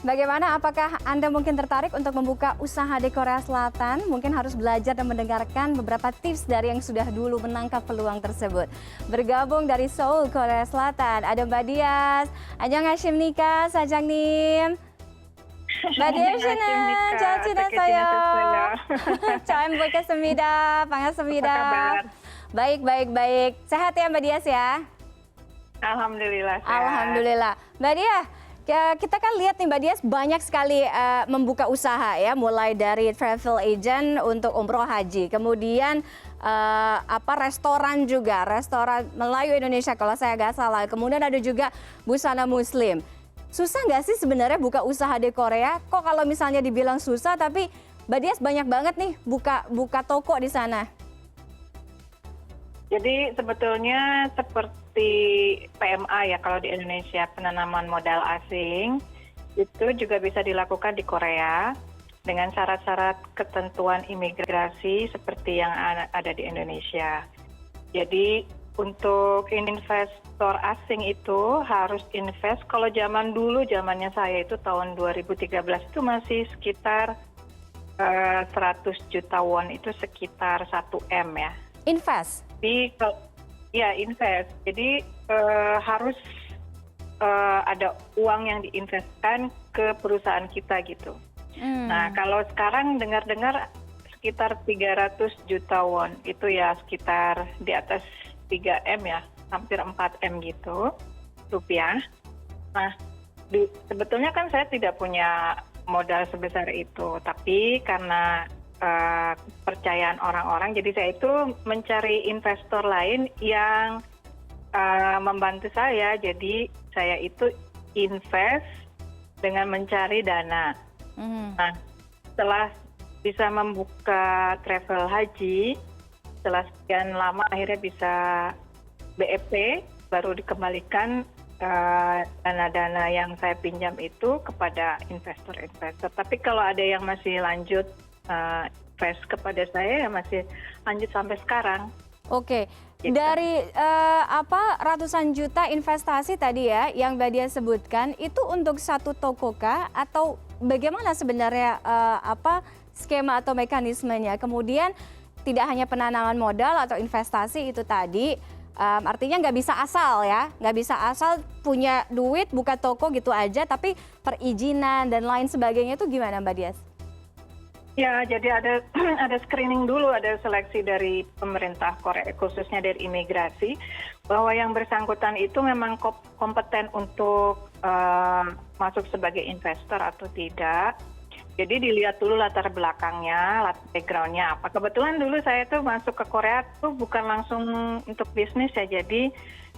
bagaimana? Apakah Anda mungkin tertarik untuk membuka usaha di Korea Selatan? Mungkin harus belajar dan mendengarkan beberapa tips dari yang sudah dulu menangkap peluang tersebut. Bergabung dari Seoul, Korea Selatan, ada Mbak Dias. 안녕하십니까, 사장님. Mbak Dias, 잘 지냈어요? 처음 뵙겠습니다. 반갑습니다. Baik, baik, baik. Sehat ya Mbak Dias ya? Alhamdulillah sehat. Alhamdulillah. Mbak Dias, kita kan lihat nih Mbak Dias banyak sekali membuka usaha ya, mulai dari travel agent untuk umroh haji, kemudian restoran juga, restoran Melayu Indonesia kalau saya nggak salah, kemudian ada juga busana muslim. Susah nggak sih sebenarnya buka usaha di Korea? Kok kalau misalnya dibilang susah, tapi Mbak Dias banyak banget nih buka toko di sana. Jadi sebetulnya seperti PMA ya kalau di Indonesia, penanaman modal asing, itu juga bisa dilakukan di Korea dengan syarat-syarat ketentuan imigrasi seperti yang ada di Indonesia. Jadi untuk investor asing itu harus invest, kalau zaman dulu, zamannya saya itu tahun 2013 itu masih sekitar 100 juta won, itu sekitar 1 M ya. Invest? Ya, invest. Jadi harus ada uang yang diinvestkan ke perusahaan kita gitu. Nah, kalau sekarang dengar-dengar sekitar 300 juta won, itu ya sekitar di atas 3 M ya, hampir 4 M gitu, rupiah. Nah, sebetulnya kan saya tidak punya modal sebesar itu, tapi karena kepercayaan orang-orang, jadi saya itu mencari investor lain yang membantu saya. Jadi saya itu invest dengan mencari dana. Nah, setelah bisa membuka travel haji, setelah sekian lama akhirnya bisa BEP, baru dikembalikan dana-dana yang saya pinjam itu kepada investor-investor. Tapi kalau ada yang masih lanjut invest kepada saya, ya masih lanjut sampai sekarang. Oke, gitu. Dari ratusan juta investasi tadi ya yang Mbak Dias sebutkan, itu untuk satu toko kah atau bagaimana sebenarnya skema atau mekanismenya? Kemudian tidak hanya penanaman modal atau investasi itu tadi, artinya nggak bisa asal ya, nggak bisa asal punya duit buka toko gitu aja, tapi perizinan dan lain sebagainya itu gimana Mbak Dias? Ya, jadi ada screening dulu, ada seleksi dari pemerintah Korea, khususnya dari imigrasi, bahwa yang bersangkutan itu memang kompeten untuk masuk sebagai investor atau tidak. Jadi dilihat dulu latar belakangnya, backgroundnya apa. Kebetulan dulu saya tuh masuk ke Korea tuh bukan langsung untuk bisnis ya, jadi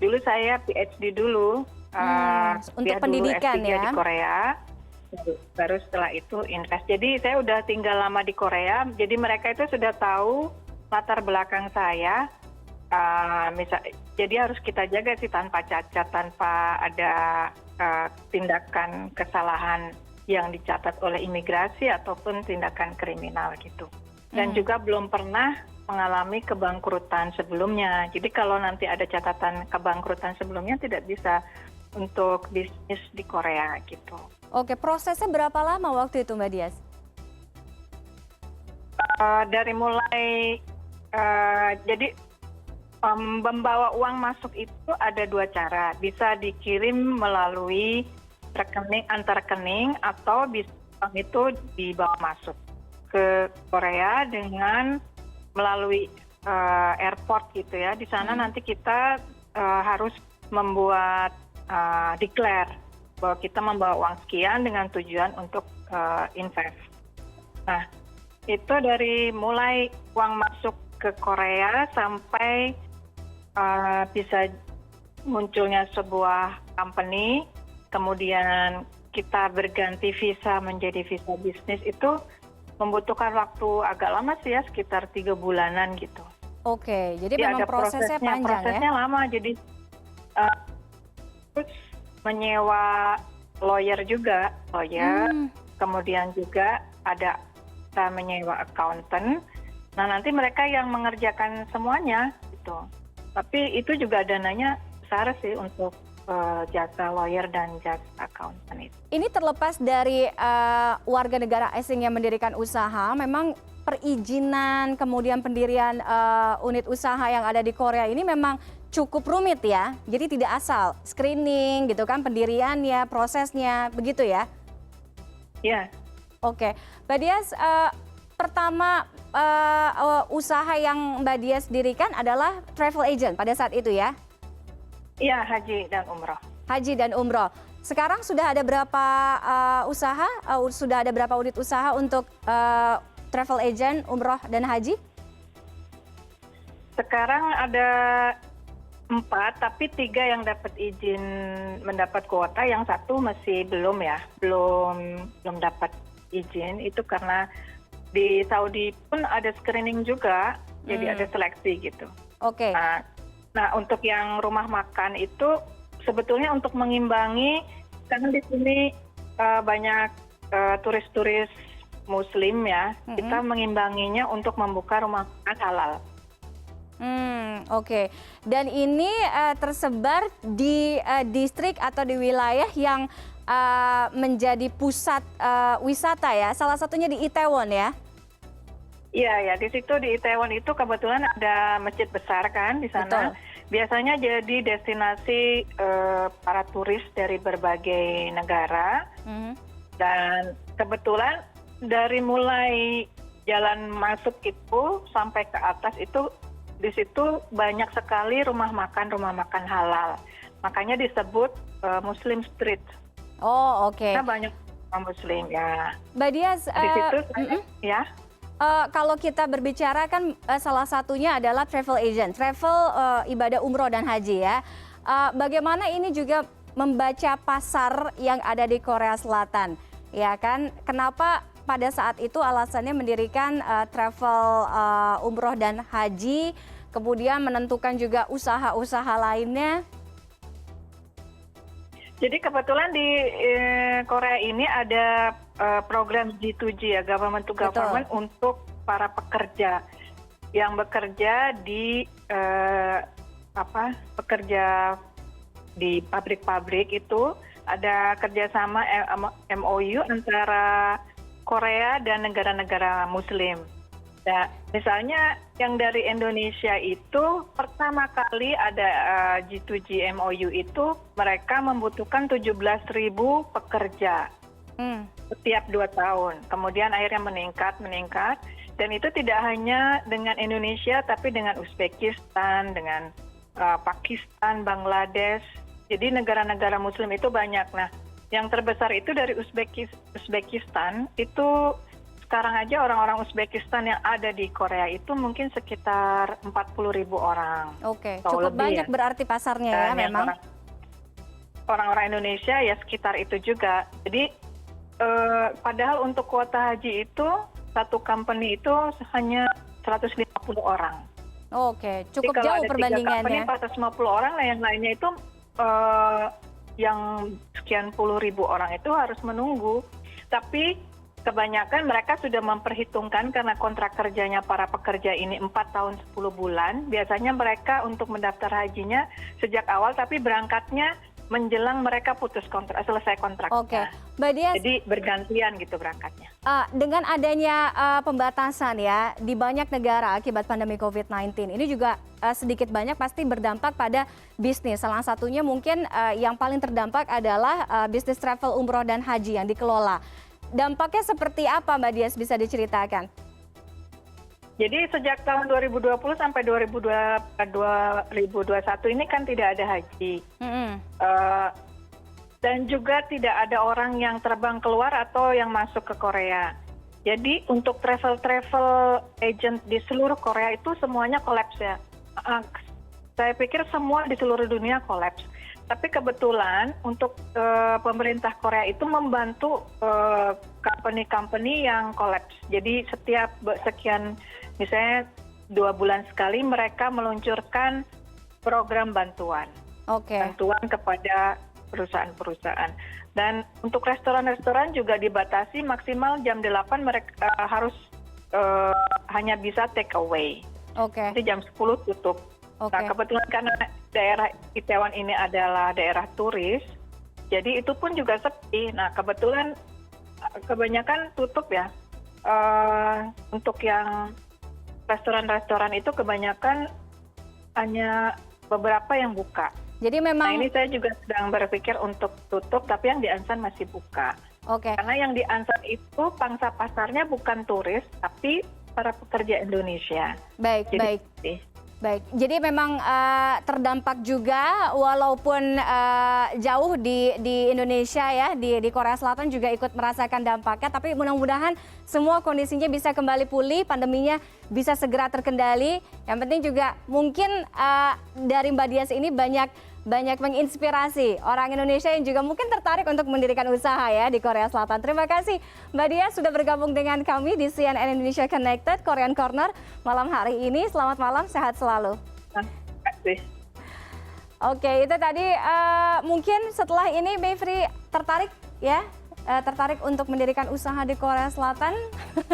dulu saya PhD dulu, untuk pendidikan dulu S3 ya di Korea. Baru setelah itu invest. Jadi saya udah tinggal lama di Korea, jadi mereka itu sudah tahu latar belakang saya. Jadi harus kita jaga sih tanpa cacat, tanpa ada tindakan kesalahan yang dicatat oleh imigrasi ataupun tindakan kriminal gitu. Dan juga belum pernah mengalami kebangkrutan sebelumnya. Jadi kalau nanti ada catatan kebangkrutan sebelumnya tidak bisa untuk bisnis di Korea gitu. Oke, prosesnya berapa lama waktu itu Mbak Dias? Dari mulai, jadi membawa uang masuk itu ada 2 cara. Bisa dikirim melalui rekening, antar rekening, atau bisa uang itu dibawa masuk ke Korea dengan melalui airport gitu ya. Di sana nanti kita harus membuat declare bahwa kita membawa uang sekian dengan tujuan untuk invest. Nah, itu dari mulai uang masuk ke Korea sampai bisa munculnya sebuah company, kemudian kita berganti visa menjadi visa bisnis, itu membutuhkan waktu agak lama sih ya, sekitar 3 bulanan gitu. Oke, jadi memang prosesnya panjang ya? Prosesnya lama, jadi terus menyewa lawyer juga, kemudian juga ada kita menyewa accountant. Nah, nanti mereka yang mengerjakan semuanya gitu. Tapi itu juga dananya besar sih untuk jasa lawyer dan jasa accountant itu. Ini terlepas dari warga negara asing yang mendirikan usaha, memang perizinan kemudian pendirian unit usaha yang ada di Korea ini memang cukup rumit ya. Jadi tidak asal screening gitu kan, pendiriannya, prosesnya, begitu ya? Iya. Oke, Mbak Dias, pertama usaha yang Mbak Dias dirikan adalah travel agent pada saat itu ya? Iya, haji dan umroh. Haji dan umroh. Sekarang sudah ada berapa usaha, sudah ada berapa unit usaha untuk travel agent, umroh, dan haji? Sekarang ada 4, tapi 3 yang dapat izin mendapat kuota, yang 1 masih belum ya, belum dapat izin. Itu karena di Saudi pun ada screening juga, jadi ada seleksi gitu. Oke. Nah, untuk yang rumah makan itu sebetulnya untuk mengimbangi, karena di sini banyak turis-turis Muslim ya, kita mengimbanginya untuk membuka rumah makan halal. Oke. Dan ini tersebar di distrik atau di wilayah yang menjadi pusat wisata ya, salah satunya di Itaewon ya? Iya ya, di situ di Itaewon itu kebetulan ada masjid besar kan di sana. Betul. Biasanya jadi destinasi para turis dari berbagai negara. Dan kebetulan dari mulai jalan masuk itu sampai ke atas itu di situ banyak sekali rumah makan halal. Makanya disebut Muslim Street. Oh, oke. Karena banyak orang Muslim ya. Mbak Dias, di situ ya. Kalau kita berbicara kan salah satunya adalah travel agent, travel ibadah umroh dan haji ya. Bagaimana ini juga membaca pasar yang ada di Korea Selatan, ya kan? Kenapa pada saat itu alasannya mendirikan travel umroh dan haji, kemudian menentukan juga usaha-usaha lainnya? Jadi kebetulan di Korea ini ada program G2G ya, government to government. Betul. Untuk para pekerja yang bekerja di pekerja di pabrik-pabrik itu ada kerjasama MOU antara Korea dan negara-negara Muslim. Nah, misalnya yang dari Indonesia itu pertama kali ada G2G MOU itu mereka membutuhkan 17.000 pekerja setiap 2 tahun. Kemudian akhirnya meningkat dan itu tidak hanya dengan Indonesia tapi dengan Uzbekistan, dengan Pakistan, Bangladesh. Jadi negara-negara Muslim itu banyak. Nah, yang terbesar itu dari Uzbekistan itu. Sekarang aja orang-orang Uzbekistan yang ada di Korea itu mungkin sekitar 40.000 orang. Oke, cukup banyak ya. Berarti pasarnya ya memang. Orang-orang Indonesia ya sekitar itu juga. Jadi padahal untuk kuota haji itu satu company itu hanya 150 orang. Oke, cukup jauh perbandingannya. Kalau ada 3 company 450 orang, nah yang lainnya itu yang sekian puluh ribu orang itu harus menunggu. Tapi kebanyakan mereka sudah memperhitungkan karena kontrak kerjanya para pekerja ini 4 tahun 10 bulan. Biasanya mereka untuk mendaftar hajinya sejak awal tapi berangkatnya menjelang mereka selesai kontraknya. Oke, Mbak Dias. Jadi bergantian gitu berangkatnya. Dengan adanya pembatasan ya di banyak negara akibat pandemi COVID-19, ini juga sedikit banyak pasti berdampak pada bisnis. Salah satunya mungkin yang paling terdampak adalah bisnis travel umroh dan haji yang dikelola. Dampaknya seperti apa Mbak Dias, bisa diceritakan? Jadi sejak tahun 2020 sampai 2021 ini kan tidak ada haji. Dan juga tidak ada orang yang terbang keluar atau yang masuk ke Korea. Jadi untuk travel agent di seluruh Korea itu semuanya kolaps ya. Saya pikir semua di seluruh dunia kolaps. Tapi kebetulan untuk pemerintah Korea itu membantu company-company yang kolaps. Jadi setiap sekian, misalnya 2 bulan sekali mereka meluncurkan program bantuan. Bantuan kepada perusahaan-perusahaan. Dan untuk restoran-restoran juga dibatasi maksimal jam 8 mereka harus hanya bisa take away. Jadi jam 10 tutup. Nah kebetulan karena daerah Itaewon ini adalah daerah turis, jadi itu pun juga sepi. Nah, kebetulan kebanyakan tutup ya. Untuk yang restoran-restoran itu kebanyakan hanya beberapa yang buka. Jadi memang. Nah, ini saya juga sedang berpikir untuk tutup, tapi yang di Ansan masih buka. Oke. Karena yang di Ansan itu pangsa pasarnya bukan turis, tapi para pekerja Indonesia. Baik, Jadi, baik. Baik, jadi memang terdampak juga walaupun jauh di Indonesia ya, di Korea Selatan juga ikut merasakan dampaknya, tapi mudah-mudahan semua kondisinya bisa kembali pulih, pandeminya bisa segera terkendali. Yang penting juga mungkin dari Mbak Dias ini banyak menginspirasi orang Indonesia yang juga mungkin tertarik untuk mendirikan usaha ya di Korea Selatan. Terima kasih Mbak Dias sudah bergabung dengan kami di CNN Indonesia Connected Korean Corner malam hari ini. Selamat malam, sehat selalu. Terima kasih. Oke, itu tadi mungkin setelah ini Mayfri tertarik ya? Tertarik untuk mendirikan usaha di Korea Selatan.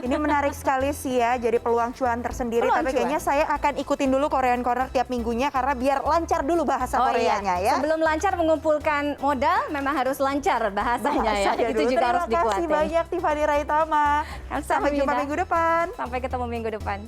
Ini menarik sekali sih ya, jadi peluang cuan tersendiri. Tapi kayaknya saya akan ikutin dulu Korean Corner tiap minggunya karena biar lancar dulu bahasa Koreanya ya. Sebelum lancar mengumpulkan modal, memang harus lancar bahasanya ya. Itu juga harus dikuatin. Terima kasih banyak Tiffany Raitama. Sampai jumpa minggu depan. Sampai ketemu minggu depan.